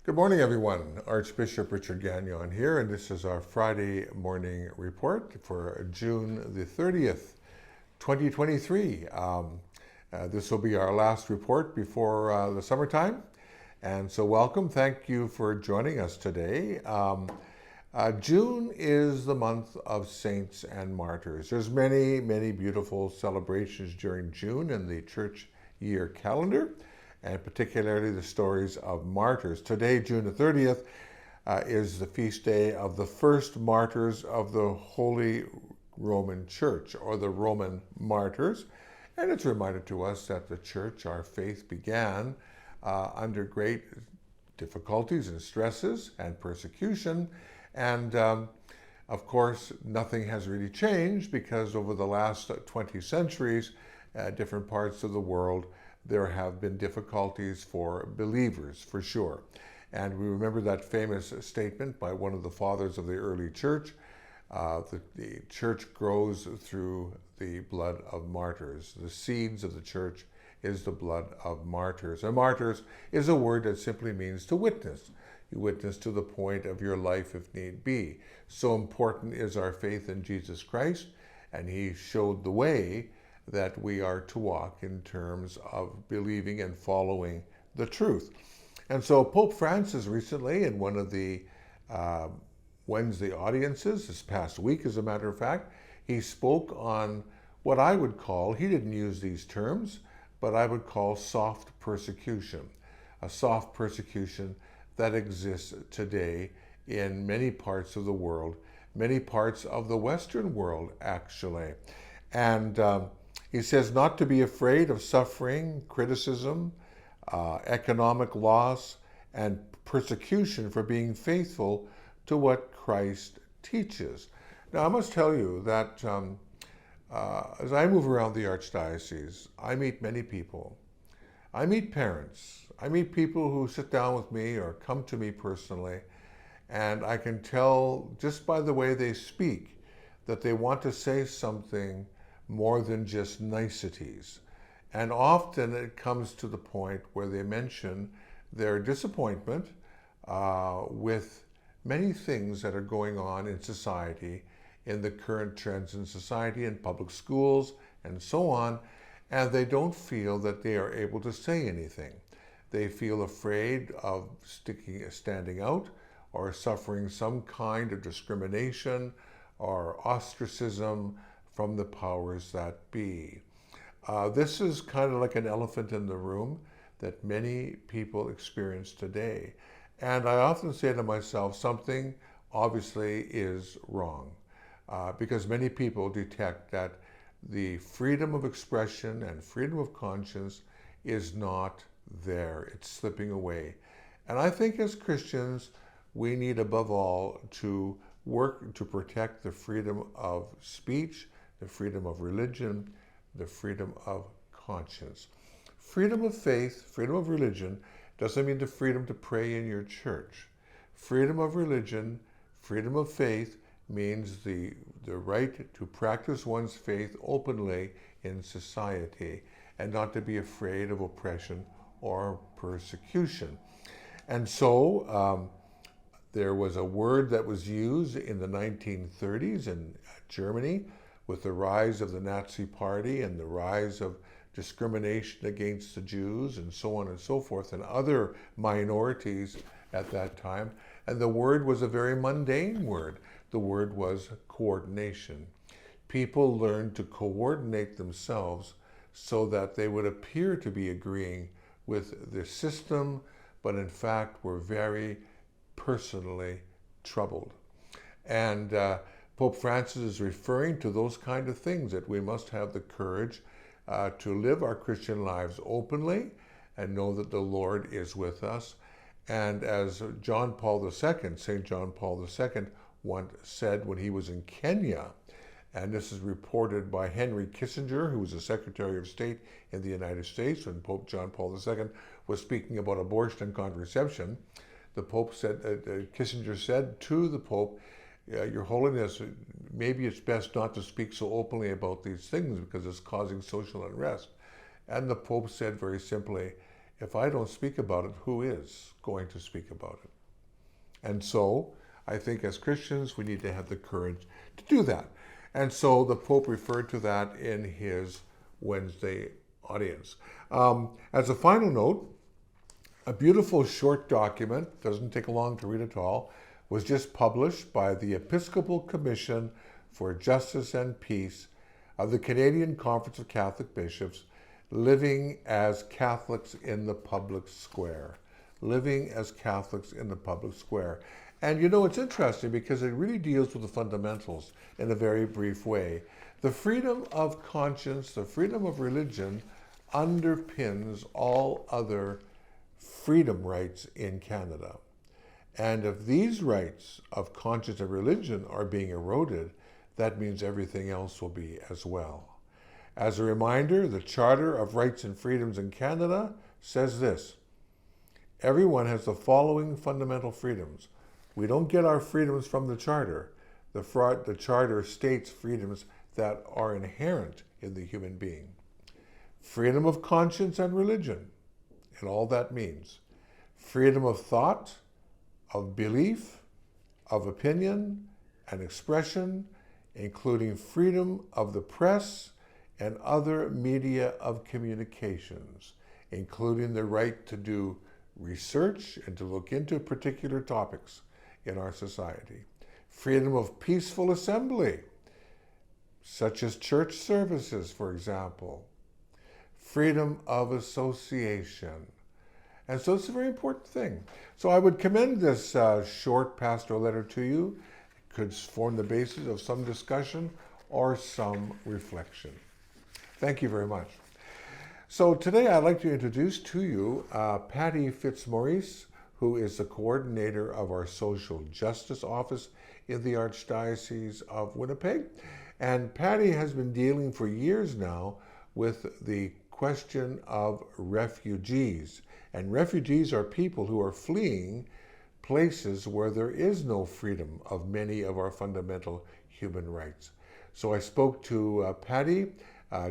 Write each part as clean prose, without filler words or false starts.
Good morning, everyone. Archbishop Richard Gagnon here, and this is our Friday morning report for June the 30th, 2023. This will be our last report before the summertime, and so welcome. Thank you for joining us today. June is the month of saints and martyrs. There's many beautiful celebrations during June in the church year calendar, and particularly the stories of martyrs. Today, June the 30th, is the feast day of the first martyrs of the Holy Roman Church, or the Roman martyrs. And it's a reminder to us that the church, our faith, began under great difficulties and stresses and persecution. And of course, nothing has really changed, because over the last 20 centuries, different parts of the world, there have been difficulties for believers, for sure. And we remember that famous statement by one of the fathers of the early church, the church grows through the blood of martyrs. The seeds of the church is the blood of martyrs. And martyrs is a word that simply means to witness. You witness to the point of your life if need be. So important is our faith in Jesus Christ, and he showed the way that we are to walk in terms of believing and following the truth. And so Pope Francis recently, in one of the Wednesday audiences this past week, as a matter of fact, he spoke on what I would call, he didn't use these terms, but I would call soft persecution. A soft persecution that exists today in many parts of the world, many parts of the Western world, actually. And he says not to be afraid of suffering, criticism, economic loss, and persecution for being faithful to what Christ teaches. Now, I must tell you that as I move around the Archdiocese, I meet many people. I meet parents. I meet people who sit down with me or come to me personally, and I can tell just by the way they speak that they want to say something more than just niceties. And often it comes to the point where they mention their disappointment with many things that are going on in society, in the current trends in society, in public schools, and so on, and they don't feel that they are able to say anything. They feel afraid of standing out, or suffering some kind of discrimination or ostracism from the powers that be. This is kind of like an elephant in the room that many people experience today. And I often say to myself, something obviously is wrong, because many people detect that the freedom of expression and freedom of conscience is not there. It's slipping away. And I think as Christians, we need above all to work to protect the freedom of speech, the freedom of religion, the freedom of conscience. Freedom of faith, freedom of religion doesn't mean the freedom to pray in your church. Freedom of religion, freedom of faith means the right to practice one's faith openly in society and not to be afraid of oppression or persecution. And so there was a word that was used in the 1930s in Germany with the rise of the Nazi Party and the rise of discrimination against the Jews and so on and so forth, and other minorities at that time. And the word was a very mundane word. The word was coordination. People learned to coordinate themselves so that they would appear to be agreeing with the system, but in fact were very personally troubled. And Pope Francis is referring to those kind of things, that we must have the courage to live our Christian lives openly and know that the Lord is with us. And as St. John Paul II once said when he was in Kenya, and this is reported by Henry Kissinger, who was the Secretary of State in the United States when Pope John Paul II was speaking about abortion and contraception. The Pope said, Kissinger said to the Pope, Your Holiness, maybe it's best not to speak so openly about these things because it's causing social unrest. And the Pope said very simply, if I don't speak about it, who is going to speak about it? And so I think as Christians, we need to have the courage to do that. And so the Pope referred to that in his Wednesday audience. As a final note, a beautiful short document, doesn't take long to read at all, was just published by the Episcopal Commission for Justice and Peace of the Canadian Conference of Catholic Bishops, Living as Catholics in the Public Square. Living as Catholics in the Public Square. And you know, it's interesting because it really deals with the fundamentals in a very brief way. The freedom of conscience, the freedom of religion underpins all other freedom rights in Canada. And if these rights of conscience and religion are being eroded, that means everything else will be as well. As a reminder, the Charter of Rights and Freedoms in Canada says this: everyone has the following fundamental freedoms. We don't get our freedoms from the Charter. The Charter states freedoms that are inherent in the human being. Freedom of conscience and religion, and all that means. Freedom of thought, of belief, of opinion and expression, including freedom of the press and other media of communications, including the right to do research and to look into particular topics in our society. Freedom of peaceful assembly, such as church services, for example. Freedom of association. And so it's a very important thing. So I would commend this short pastoral letter to you. It could form the basis of some discussion or some reflection. Thank you very much. So today I'd like to introduce to you Patty Fitzgerald, who is the coordinator of our Social Justice Office in the Archdiocese of Winnipeg. And Patty has been dealing for years now with the question of refugees. And refugees are people who are fleeing places where there is no freedom of many of our fundamental human rights. So I spoke to Patty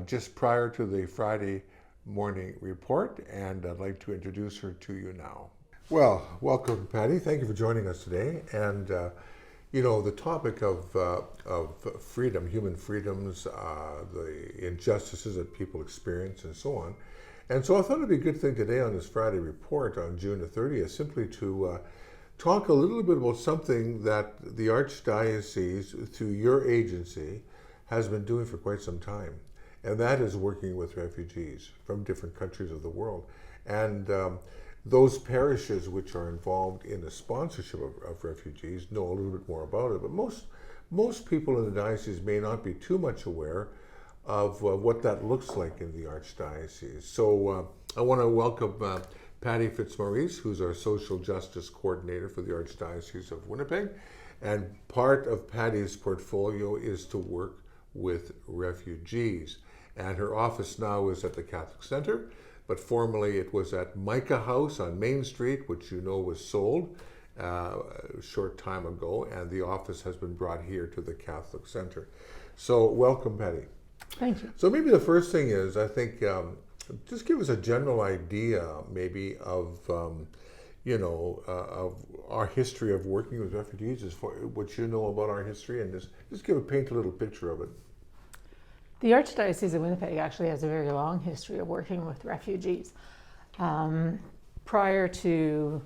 just prior to the Friday morning report, and I'd like to introduce her to you now. Well, welcome, Patty. Thank you for joining us today. And you know, the topic of freedom, human freedoms, the injustices that people experience, and so on. And so I thought it'd be a good thing today on this Friday report on June the 30th, simply to talk a little bit about something that the Archdiocese, through your agency, has been doing for quite some time. And that is working with refugees from different countries of the world. And those parishes which are involved in the sponsorship of refugees know a little bit more about it. But most people in the diocese may not be too much aware of what that looks like in the Archdiocese. So I want to welcome Patty Fitzgerald, who's our social justice coordinator for the Archdiocese of Winnipeg. And part of Patty's portfolio is to work with refugees. And her office now is at the Catholic Centre, but formerly it was at Micah House on Main Street, which you know was sold a short time ago, and the office has been brought here to the Catholic Centre. So welcome, Patty. Thank you. So maybe the first thing is, I think, just give us a general idea maybe of, of our history of working with refugees, as far what you know about our history, and just paint a little picture of it. The Archdiocese of Winnipeg actually has a very long history of working with refugees. Prior to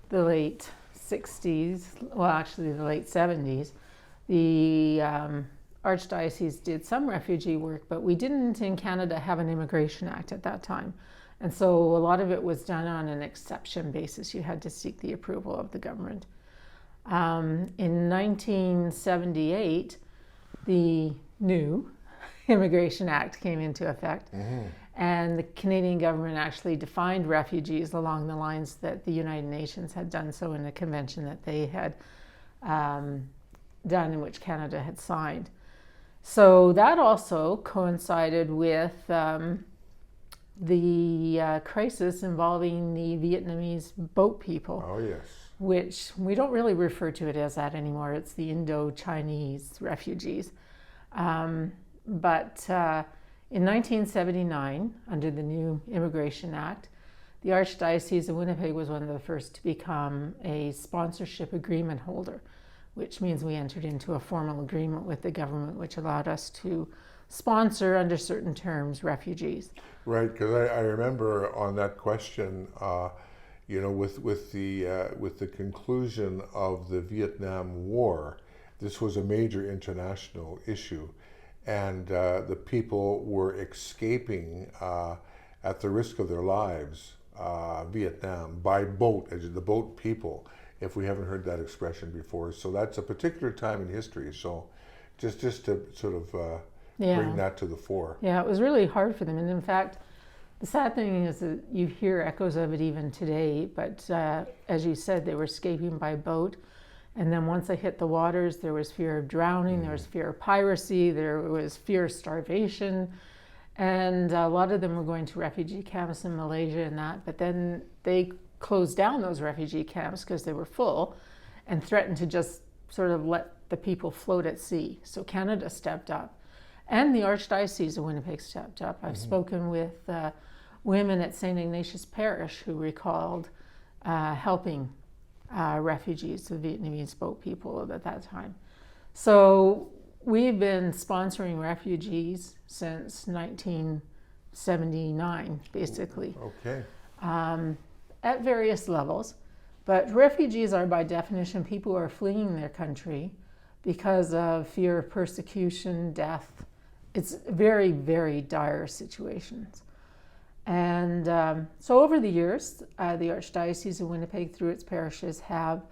the late 60s, well actually the late 70s, the Archdiocese did some refugee work, but we didn't in Canada have an Immigration Act at that time. And so a lot of it was done on an exception basis. You had to seek the approval of the government. In 1978, the new Immigration Act came into effect. Mm-hmm. And the Canadian government actually defined refugees along the lines that the United Nations had done so in a convention that they had done, in which Canada had signed. So that also coincided with the crisis involving the Vietnamese boat people. Oh, yes. Which we don't really refer to it as that anymore. It's the Indo-Chinese refugees. But in 1979, under the new Immigration Act, the Archdiocese of Winnipeg was one of the first to become a sponsorship agreement holder, which means we entered into a formal agreement with the government which allowed us to sponsor under certain terms refugees. Right, because I remember on that question, with the conclusion of the Vietnam War, this was a major international issue, and the people were escaping at the risk of their lives Vietnam by boat, as the boat people, if we haven't heard that expression before. So that's a particular time in history. So just to sort of bring that to the fore. Yeah, it was really hard for them. And in fact, the sad thing is that you hear echoes of it even today. But as you said, they were escaping by boat. And then once they hit the waters, there was fear of drowning, there was fear of piracy, there was fear of starvation. And a lot of them were going to refugee camps in Malaysia and that. But then they closed down those refugee camps because they were full and threatened to just sort of let the people float at sea. So Canada stepped up. And the Archdiocese of Winnipeg stepped up. I've spoken with women at St. Ignatius Parish who recalled helping refugees, the Vietnamese boat people at that time. So we've been sponsoring refugees since 1979, basically. Okay. At various levels. But refugees are by definition people who are fleeing their country because of fear of persecution, death. It's very, very dire situations. And so over the years, the Archdiocese of Winnipeg, through its parishes, have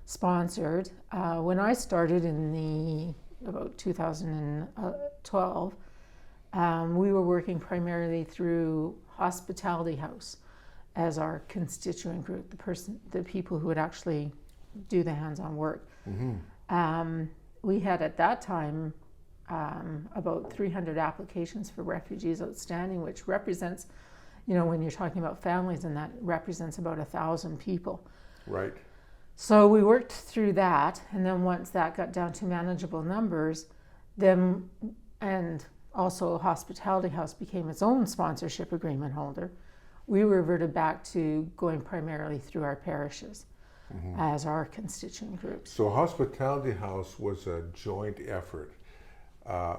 sponsored. When I started in about 2012, we were working primarily through Hospitality House as our constituent group, the people who would actually do the hands-on work. We had at that time about 300 applications for refugees outstanding, which represents, when you're talking about families, and that represents about 1,000 people. Right. So we worked through that, and then once that got down to manageable numbers, then, and also Hospitality House became its own sponsorship agreement holder, we reverted back to going primarily through our parishes as our constituent groups. So Hospitality House was a joint effort,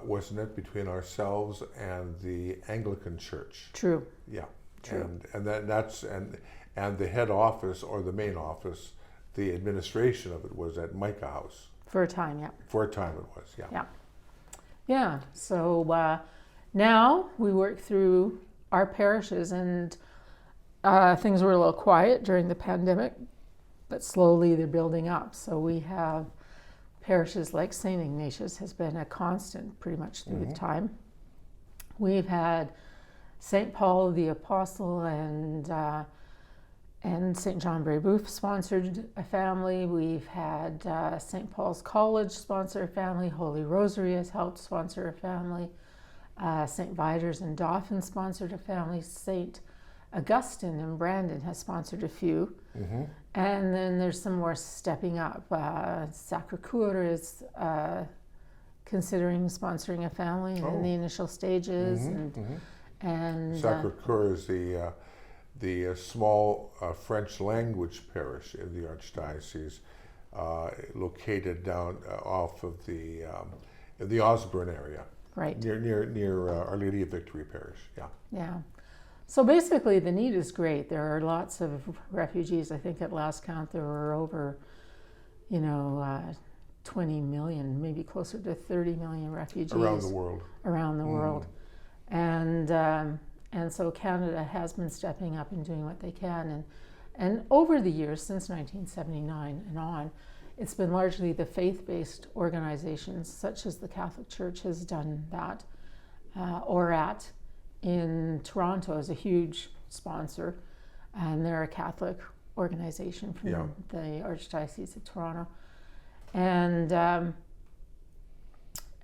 wasn't it, between ourselves and the Anglican Church? True. Yeah. True. And the head office, or the main office, the administration of it was at Micah House. For a time, yeah. For a time it was, yeah. Yeah. Yeah. So now we work through our parishes, and things were a little quiet during the pandemic, but slowly they're building up. So we have parishes like St. Ignatius has been a constant pretty much through the time. We've had St. Paul the Apostle and St. John Brebeuf sponsored a family. We've had St. Paul's College sponsor a family. Holy Rosary has helped sponsor a family. St. Vitus and Dauphin sponsored a family. St. Augustine in Brandon has sponsored a few. And then there's some more stepping up. Sacré-Cœur is considering sponsoring a family in the initial stages. And Sacré-Cœur is the small French language parish in the Archdiocese, located down off of the Osborne area. Right. Near Our Lady of Victory Parish, yeah. Yeah. So basically the need is great. There are lots of refugees. I think at last count there were over, 20 million, maybe closer to 30 million refugees. Around the world. Around the world. And so Canada has been stepping up and doing what they can. And over the years, since 1979 and on, it's been largely the faith-based organizations, such as the Catholic Church has done that. ORAT in Toronto is a huge sponsor, and they're a Catholic organization from the Archdiocese of Toronto.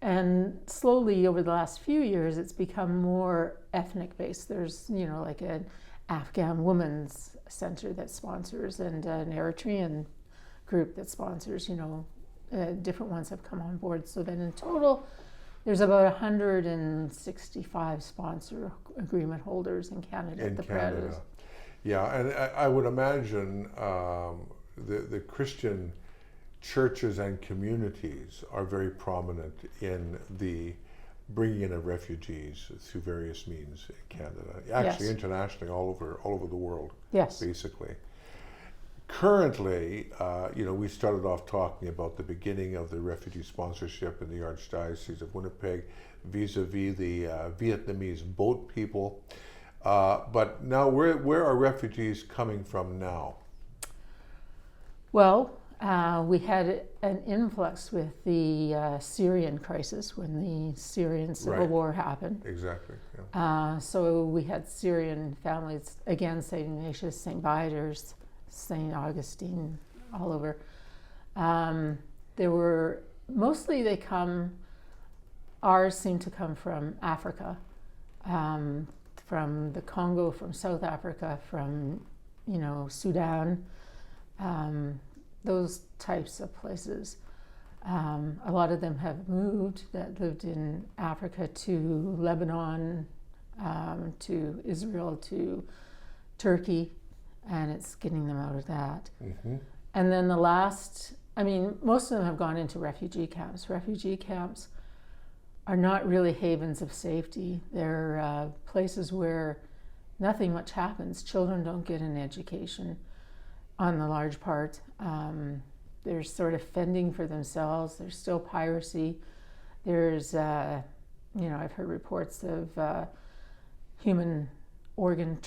And slowly over the last few years, it's become more ethnic-based. There's, like an Afghan women's center that sponsors, and an Eritrean group that sponsors, different ones have come on board. So then in total, there's about 165 sponsor agreement holders in Canada at the parishes. Yeah, and I would imagine the Christian churches and communities are very prominent in the bringing in of refugees through various means in Canada. Actually, Yes. internationally, all over the world, Yes. basically. Currently, we started off talking about the beginning of the refugee sponsorship in the Archdiocese of Winnipeg vis-a-vis the Vietnamese boat people. But now, where are refugees coming from now? Well, we had an influx with the Syrian crisis when the Syrian civil Right. war happened. Exactly. Yeah. So we had Syrian families, again, St. Ignatius, St. Viator's, St. Augustine, all over. There were, mostly ours seem to come from Africa, from the Congo, from South Africa, from, Sudan, those types of places. A lot of them have moved, that lived in Africa, to Lebanon, to Israel, to Turkey, and it's getting them out of that. Mm-hmm. And then most of them have gone into refugee camps. Refugee camps are not really havens of safety. They're places where nothing much happens. Children don't get an education on the large part. They're sort of fending for themselves. There's still piracy. There's, I've heard reports of human organ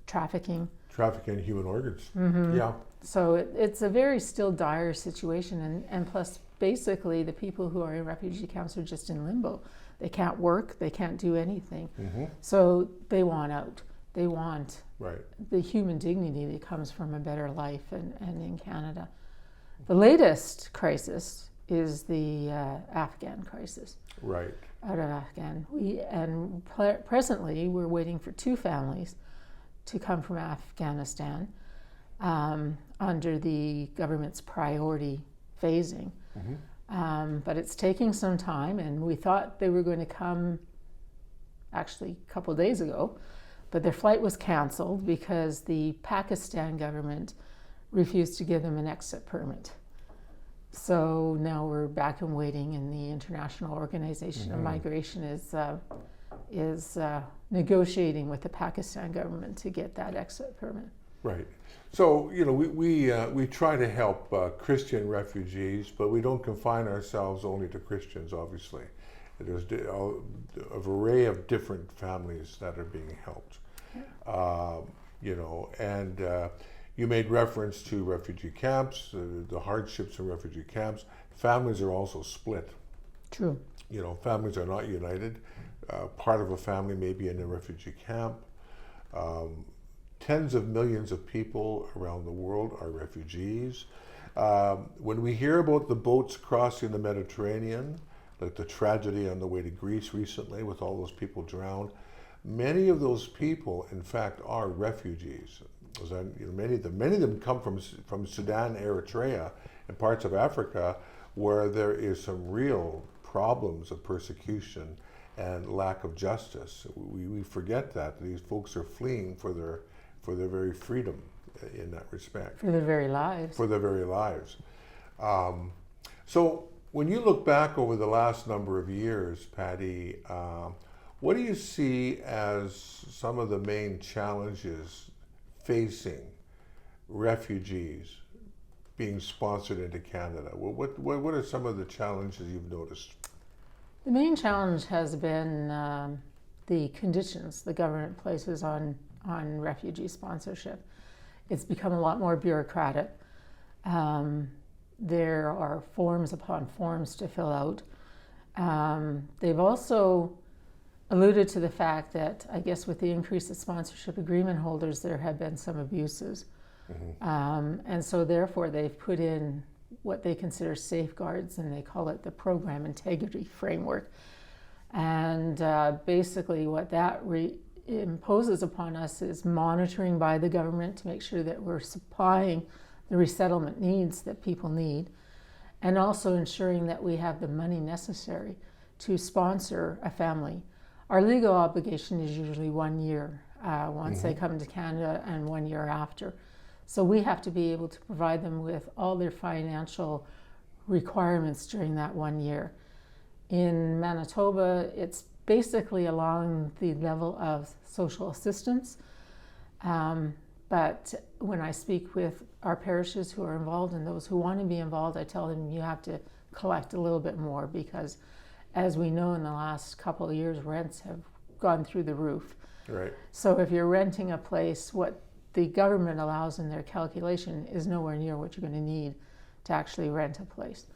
trafficking. Trafficking human organs. Mm-hmm. Yeah. So it's a very still dire situation, and plus basically the people who are in refugee camps are just in limbo. They can't work, they can't do anything. Mm-hmm. So they want out. They want Right. the human dignity that comes from a better life, and in Canada. The latest crisis is the Afghan crisis. Right. Out of Afghan. Presently we're waiting for 2 families to come from Afghanistan under the government's priority phasing. Mm-hmm. But it's taking some time, and we thought they were going to come actually a couple days ago, but their flight was canceled because the Pakistan government refused to give them an exit permit. So now we're back and waiting, and the International Organization of Migration is negotiating with the Pakistan government to get that exit permit. Right. So, we try to help Christian refugees, but we don't confine ourselves only to Christians, obviously. There's an array of different families that are being helped. You made reference to refugee camps, the hardships in refugee camps. Families are also split. True. Families are not united. Part of a family may be in a refugee camp. Tens of millions of people around the world are refugees. When we hear about the boats crossing the Mediterranean, like the tragedy on the way to Greece recently with all those people drowned, many of those people, in fact, are refugees. Many of them come from Sudan, Eritrea, and parts of Africa where there is some real problems of persecution and lack of justice. We forget that these folks are fleeing for their very freedom in that respect. For their very lives. For their very lives. So when you look back over the last number of years, Patty, what do you see as some of the main challenges facing refugees being sponsored into Canada? What are some of the challenges you've noticed? The main challenge has been the conditions the government places on refugee sponsorship. It's become a lot more bureaucratic. There are forms upon forms to fill out. They've also alluded to the fact that, I guess with the increase of sponsorship agreement holders, there have been some abuses. Mm-hmm. And so therefore they've put in what they consider safeguards, and they call it the Program Integrity Framework. And basically what that imposes upon us is monitoring by the government to make sure that we're supplying the resettlement needs that people need, and also ensuring that we have the money necessary to sponsor a family. Our legal obligation is usually 1 year. once they come to Canada and 1 year after. So we have to be able to provide them with all their financial requirements during that 1 year. In Manitoba, it's basically along the level of social assistance. But when I speak with our parishes who are involved and those who want to be involved, I tell them you have to collect a little bit more because, as we know, in the last couple of years, rents have gone through the roof. Right. So if you're renting a place, what the government allows in their calculation is nowhere near what you're going to need to actually rent a place.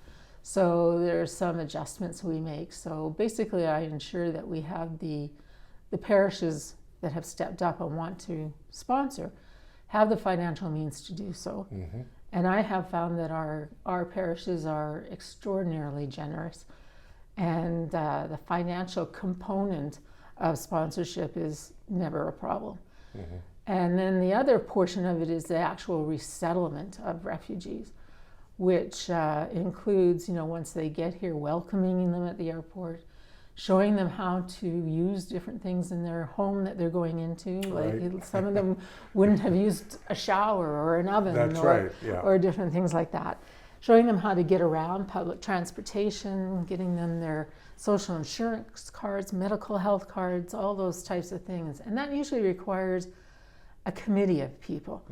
So there's some adjustments we make. So basically I ensure that we have the parishes that have stepped up and want to sponsor have the financial means to do so. And I have found that our parishes are extraordinarily generous, and the financial component of sponsorship is never a problem. And then the other portion of it is the actual resettlement of refugees, which includes, once they get here, welcoming them at the airport, showing them how to use different things in their home that they're going into. Like some of them wouldn't have used a shower or an oven or different things like that. Showing them how to get around, public transportation, getting them their social insurance cards, medical health cards, all those types of things. And that usually requires a committee of people.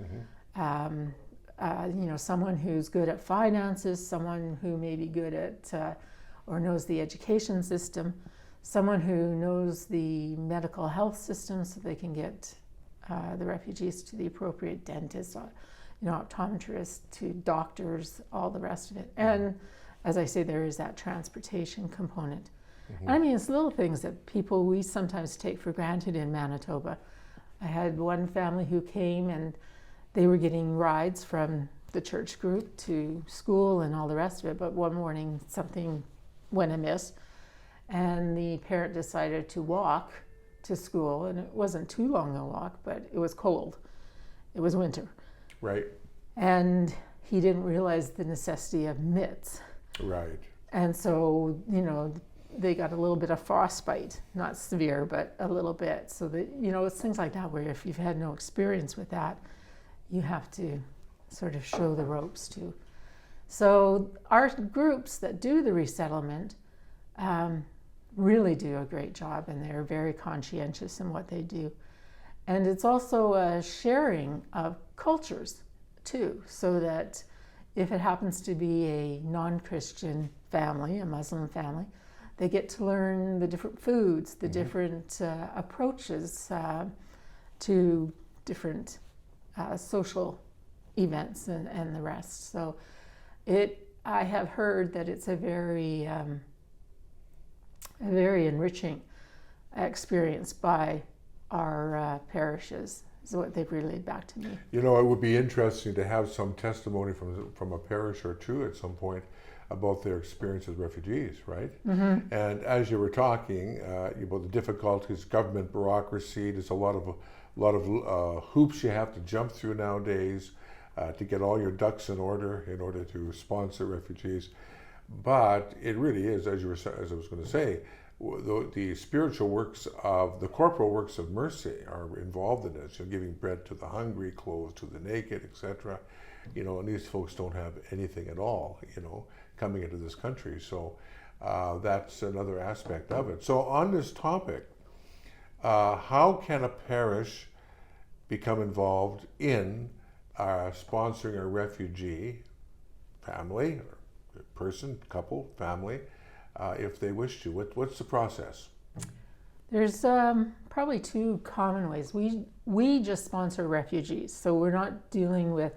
Someone who's good at finances, someone who may be good at or knows the education system, someone who knows the medical health system so they can get the refugees to the appropriate dentist, optometrists, to doctors, all the rest of it. And as I say, there is that transportation component. I mean, it's little things that we sometimes take for granted in Manitoba. I had one family who came and they were getting rides from the church group to school and all the rest of it, but one morning something went amiss and the parent decided to walk to school, and it wasn't too long a walk, but it was cold. It was winter. Right. And he didn't realize the necessity of mitts. Right. And so, they got a little bit of frostbite, not severe, but a little bit. So that, it's things like that where if you've had no experience with that, you have to sort of show the ropes too. So our groups that do the resettlement really do a great job, and they're very conscientious in what they do. And it's also a sharing of cultures too, so that if it happens to be a non-Christian family, a Muslim family, they get to learn the different foods, the different approaches to different social events and the rest. So I have heard that it's a very enriching experience by our parishes, is what they've relayed back to me. It would be interesting to have some testimony from a parish or two at some point about their experience as refugees, right? And as you were talking about the difficulties, government bureaucracy, there's a lot of hoops you have to jump through nowadays to get all your ducks in order to sponsor refugees. But it really is, as I was going to say, the spiritual works of the corporal works of mercy are involved in this. Giving bread to the hungry, clothes to the naked, etc. And these folks don't have anything at all, coming into this country. So that's another aspect of it. So on this topic, how can a parish become involved in sponsoring a refugee family, or person, couple, family, if they wish to? What's the process? There's probably two common ways. We just sponsor refugees, so we're not dealing with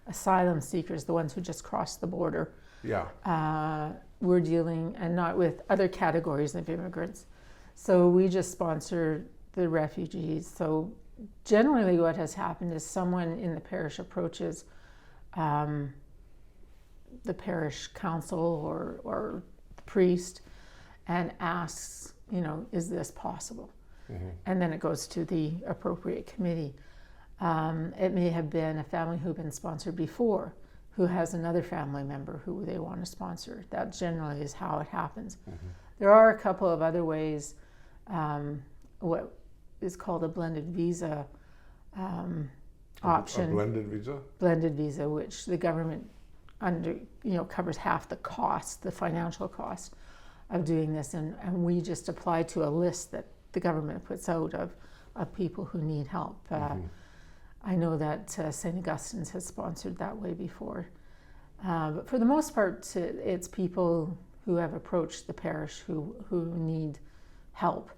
asylum seekers, the ones who just cross the border. Yeah. We're dealing, and not with other categories of immigrants. So we just sponsor the refugees. So generally what has happened is someone in the parish approaches the parish council or the priest and asks, is this possible? And then it goes to the appropriate committee. It may have been a family who've been sponsored before, who has another family member who they want to sponsor. That generally is how it happens. There are a couple of other ways. is called a blended visa option. A blended visa? Blended visa, which the government covers half the cost, the financial cost of doing this, and we just apply to a list that the government puts out of people who need help. I know that St. Augustine's has sponsored that way before. But for the most part, it's people who have approached the parish who need help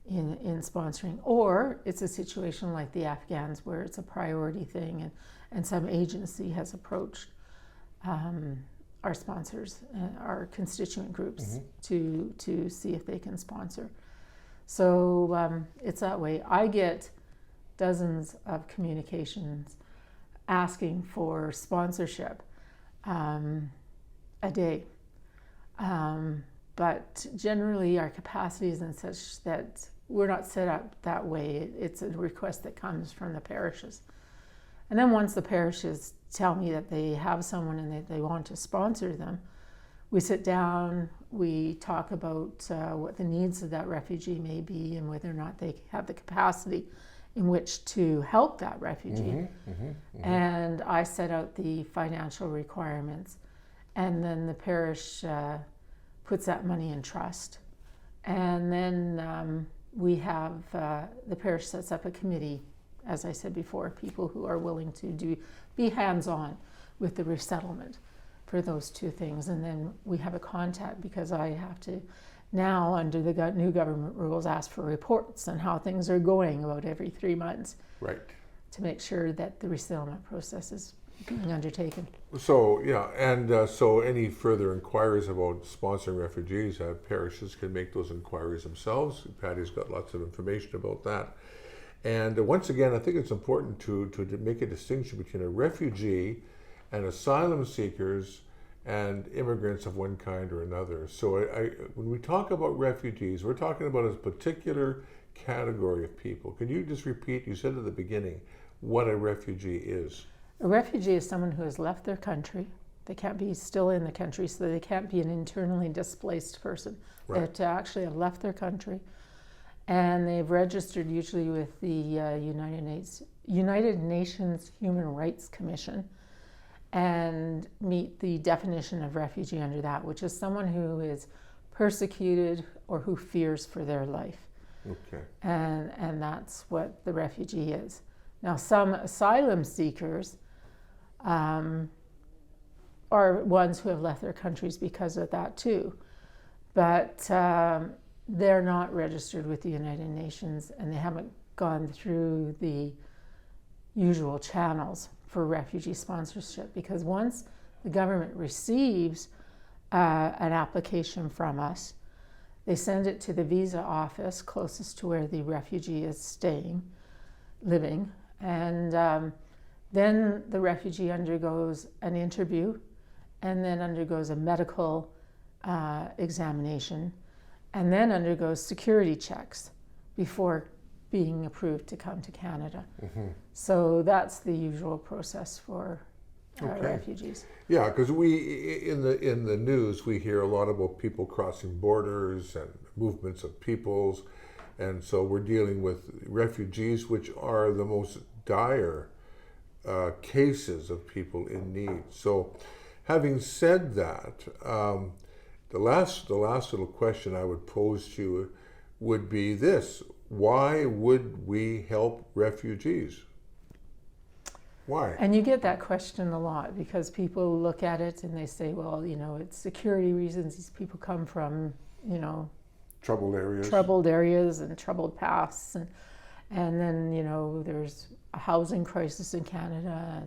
in sponsoring. Or it's a situation like the Afghans where it's a priority thing and some agency has approached our sponsors, our constituent groups, to see if they can sponsor. So it's that way. I get dozens of communications asking for sponsorship a day. But generally our capacity isn't such that we're not set up that way. It's a request that comes from the parishes. And then once the parishes tell me that they have someone and that they want to sponsor them, we sit down, we talk about what the needs of that refugee may be and whether or not they have the capacity in which to help that refugee. And I set out the financial requirements, and then the parish puts that money in trust. And then we have, the parish sets up a committee, as I said before, people who are willing to be hands-on with the resettlement for those two things. And then we have a contact, because I have to now, under the new government rules, ask for reports on how things are going about every 3 months. Right. To make sure that the resettlement process is being undertaken. So, yeah, and so any further inquiries about sponsoring refugees, parishes can make those inquiries themselves. Patty's got lots of information about that. And once again, I think it's important to make a distinction between a refugee and asylum seekers and immigrants of one kind or another. So when we talk about refugees, we're talking about a particular category of people. Can you just repeat, you said at the beginning, what a refugee is? A refugee is someone who has left their country. They can't be still in the country, so they can't be an internally displaced person. Right. They actually have left their country, and they've registered usually with the United Nations Human Rights Commission, and meet the definition of refugee under that, which is someone who is persecuted or who fears for their life. Okay. And that's what the refugee is. Now, some asylum seekers are ones who have left their countries because of that too, but they're not registered with the United Nations, and they haven't gone through the usual channels for refugee sponsorship, because once the government receives an application from us, they send it to the visa office closest to where the refugee is living, and then the refugee undergoes an interview and then undergoes a medical examination and then undergoes security checks before being approved to come to Canada. So that's the usual process for refugees. Yeah, because in the news we hear a lot about people crossing borders and movements of peoples, and so we're dealing with refugees, which are the most dire cases of people in need. So, having said that, the last little question I would pose to you would be this: why would we help refugees? Why? And you get that question a lot, because people look at it and they say, well, it's security reasons. These people come from, troubled areas and troubled paths. And then, there's a housing crisis in Canada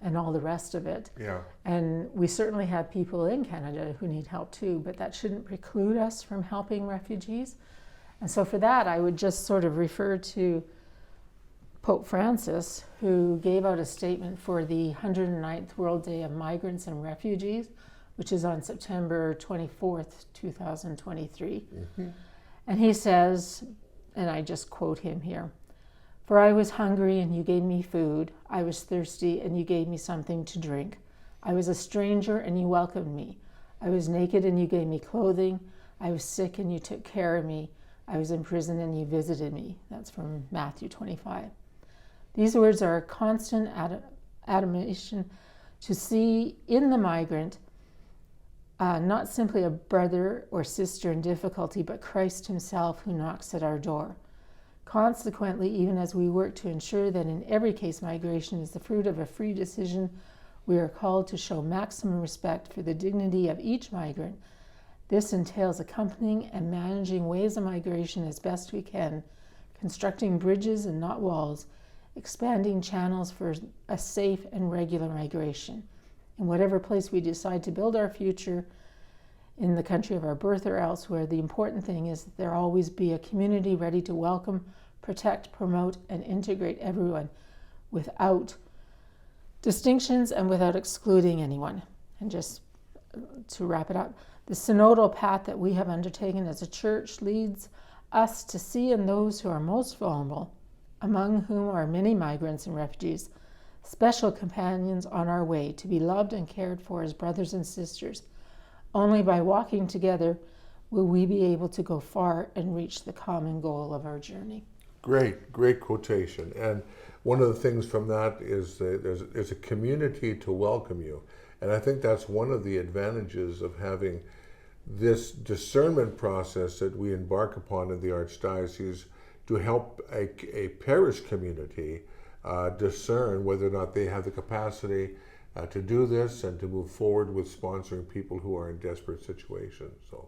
and all the rest of it. Yeah. And we certainly have people in Canada who need help too, but that shouldn't preclude us from helping refugees. And so for that, I would just sort of refer to Pope Francis, who gave out a statement for the 109th World Day of Migrants and Refugees, which is on September 24th, 2023. And he says, and I just quote him here, "For I was hungry and you gave me food. I was thirsty and you gave me something to drink. I was a stranger and you welcomed me. I was naked and you gave me clothing. I was sick and you took care of me. I was in prison and you visited me. That's from Matthew 25. These words are a constant admonition to see in the migrant not simply a brother or sister in difficulty, but Christ himself who knocks at our door. Consequently, even as we work to ensure that in every case migration is the fruit of a free decision, we are called to show maximum respect for the dignity of each migrant. This entails accompanying and managing waves of migration as best we can, constructing bridges and not walls, expanding channels for a safe and regular migration. In whatever place we decide to build our future, in the country of our birth or elsewhere, the important thing is that there always be a community ready to welcome, protect, promote, and integrate everyone without distinctions and without excluding anyone. And just to wrap it up, the synodal path that we have undertaken as a church leads us to see in those who are most vulnerable, among whom are many migrants and refugees, special companions on our way to be loved and cared for as brothers and sisters. Only by walking together will we be able to go far and reach the common goal of our journey. Great quotation. And one of the things from that is there's a community to welcome you. And I think that's one of the advantages of having this discernment process that we embark upon in the Archdiocese to help a parish community discern whether or not they have the capacity to do this and to move forward with sponsoring people who are in desperate situations. So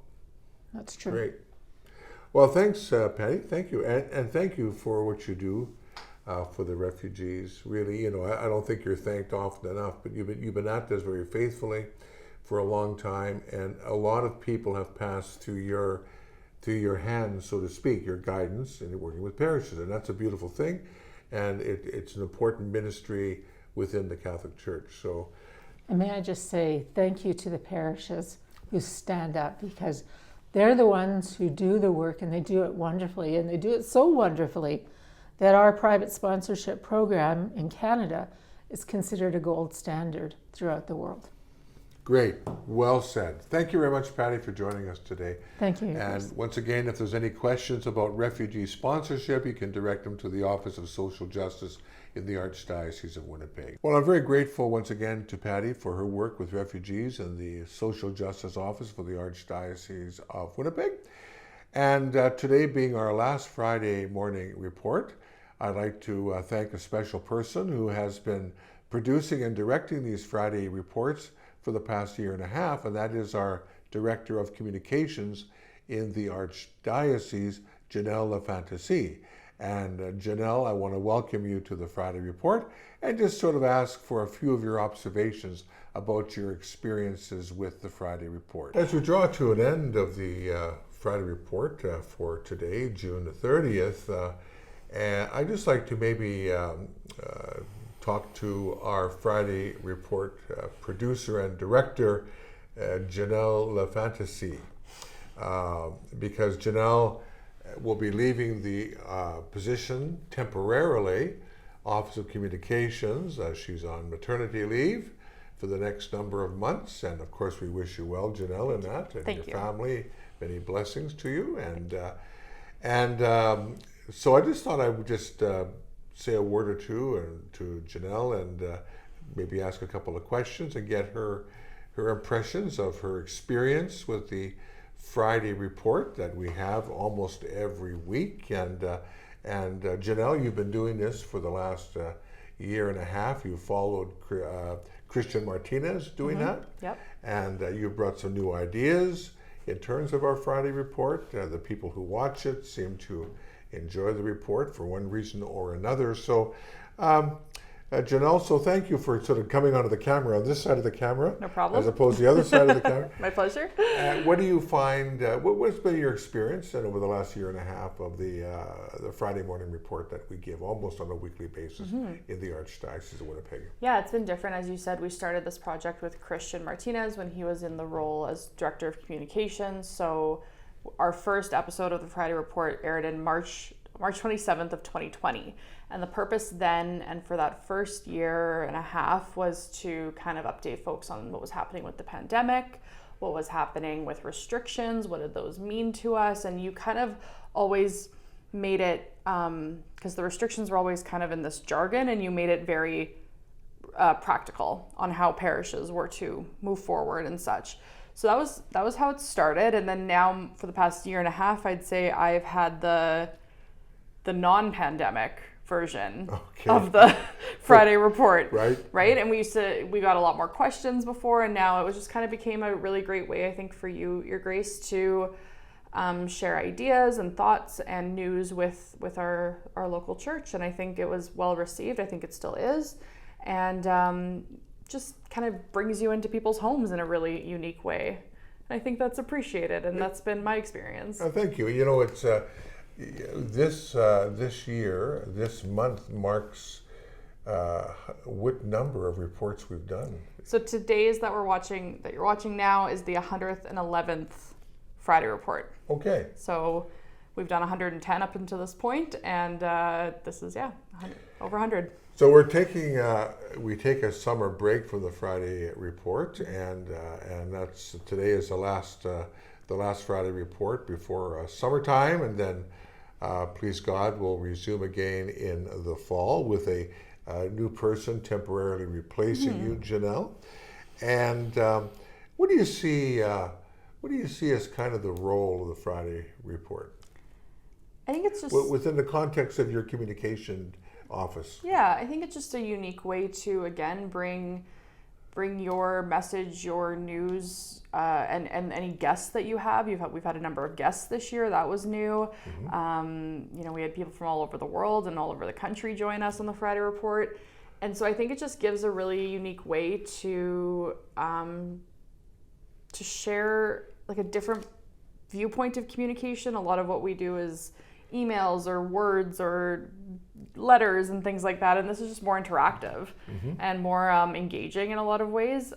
that's true. Great. Well, thanks, Patty. Thank you, and thank you for what you do for the refugees. Really, I don't think you're thanked often enough, but you've been at this very faithfully for a long time, and a lot of people have passed through your hands, so to speak, your guidance in working with parishes, and that's a beautiful thing, and it's an important ministry within the Catholic Church. So, and may I just say thank you to the parishes who stand up, because they're the ones who do the work, and they do it wonderfully, and they do it so wonderfully that our private sponsorship program in Canada is considered a gold standard throughout the world. Great. Well said. Thank you very much, Patty, for joining us today. Thank you. And once again, if there's any questions about refugee sponsorship, you can direct them to the Office of Social Justice in the Archdiocese of Winnipeg. Well, I'm very grateful once again to Patty for her work with refugees in the Social Justice Office for the Archdiocese of Winnipeg. And today being our last Friday morning report, I'd like to thank a special person who has been producing and directing these Friday reports for the past year and a half, and that is our Director of Communications in the Archdiocese, Janelle Lafantaisie. And Janelle, I want to welcome you to the Friday Report and just sort of ask for a few of your observations about your experiences with the Friday Report. As we draw to an end of the Friday Report for today, June the 30th, I'd just like to maybe talk to our Friday Report producer and director, Janelle Lafantaisie, because Janelle will be leaving the position temporarily, Office of Communications. She's on maternity leave for the next number of months, and of course we wish you well, Janelle, in that, and Thank your you. family. Many blessings to you, and so I just thought I would just say a word or two to Janelle and maybe ask a couple of questions and get her impressions of her experience with the Friday Report that we have almost every week. And Janelle, you've been doing this for the last year and a half. You followed Christian Martinez doing that. Yep. And you brought some new ideas in terms of our Friday Report. The people who watch it seem to enjoy the report for one reason or another. So, Janelle, so thank you for sort of coming onto the camera on this side of the camera. No problem. As opposed to the other side of the camera. My pleasure. What do you find, what's been your experience over the last year and a half of the Friday morning report that we give almost on a weekly basis in the Archdiocese of Winnipeg? Yeah, it's been different. As you said, we started this project with Christian Martinez when he was in the role as Director of Communications. So our first episode of the Friday Report aired in March 27th of 2020. And the purpose then and for that first year and a half was to kind of update folks on what was happening with the pandemic, what was happening with restrictions, what did those mean to us, and you kind of always made it, because the restrictions were always kind of in this jargon, and you made it very practical on how parishes were to move forward and such. So that was how it started. And then now for the past year and a half, I'd say I've had the non-pandemic version of the Friday report. Right. And we got a lot more questions before, and now it was just kind of became a really great way, I think, for you, Your Grace, to share ideas and thoughts and news with our local church. And I think it was well received. I think it still is. And just kind of brings you into people's homes in a really unique way. And I think that's appreciated, and that's been my experience. Thank you. You know, it's this year, this month marks what number of reports we've done. So today's that you're watching now is the 111th Friday report. Okay. So we've done 110 up until this point, and this is over 100. So we take a summer break from the Friday report, and today is the last Friday report before summertime, and then please God, we'll resume again in the fall with a new person temporarily replacing you, Janelle. And what do you see? What do you see as kind of the role of the Friday report? I think it's just within the context of your communication office. Yeah, I think it's just a unique way to, again, bring your message, your news, and any guests that you have. We've had a number of guests this year. That was new. Mm-hmm. We had people from all over the world and all over the country join us on the Friday report. And so I think it just gives a really unique way to share like a different viewpoint of communication. A lot of what we do is emails or words or letters and things like that, and this is just more interactive and more engaging in a lot of ways.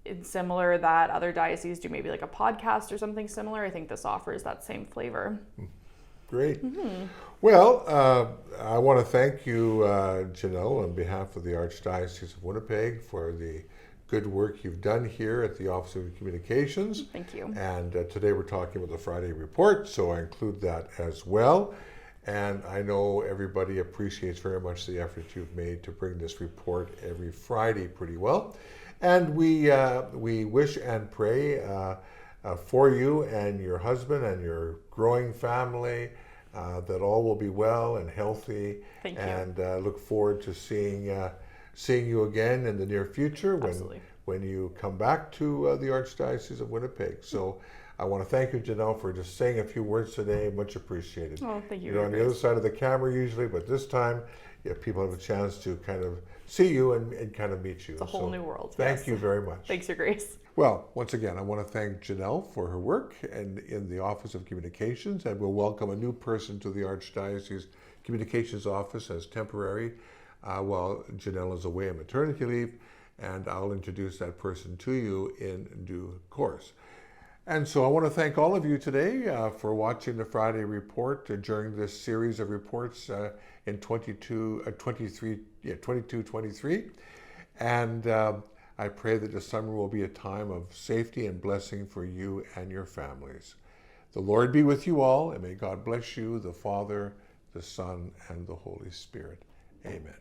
It's similar that other dioceses do maybe like a podcast or something similar. I think this offers that same flavor. Great. Mm-hmm. Well, I want to thank you, Janelle, on behalf of the Archdiocese of Winnipeg for the good work you've done here at the Office of Communications. Thank you. And today we're talking about the Friday report, so I include that as well. And I know everybody appreciates very much the effort you've made to bring this report every Friday pretty well. And we wish and pray for you and your husband and your growing family, that all will be well and healthy. Thank you. And look forward to seeing you again in the near future when you come back to the Archdiocese of Winnipeg. So I want to thank you, Janelle, for just saying a few words today. Much appreciated. Oh, thank you. You're on the other side of the camera usually, but this time people have a chance to kind of see you and kind of meet you. It's a whole new world. Thank you very much. Thanks, Your Grace. Well, once again, I want to thank Janelle for her work in the Office of Communications, and we'll welcome a new person to the Archdiocese Communications Office as temporary while Janelle is away on maternity leave, and I'll introduce that person to you in due course. And so I want to thank all of you today for watching the Friday Report during this series of reports in 22-23. And I pray that the summer will be a time of safety and blessing for you and your families. The Lord be with you all, and may God bless you, the Father, the Son, and the Holy Spirit. Amen.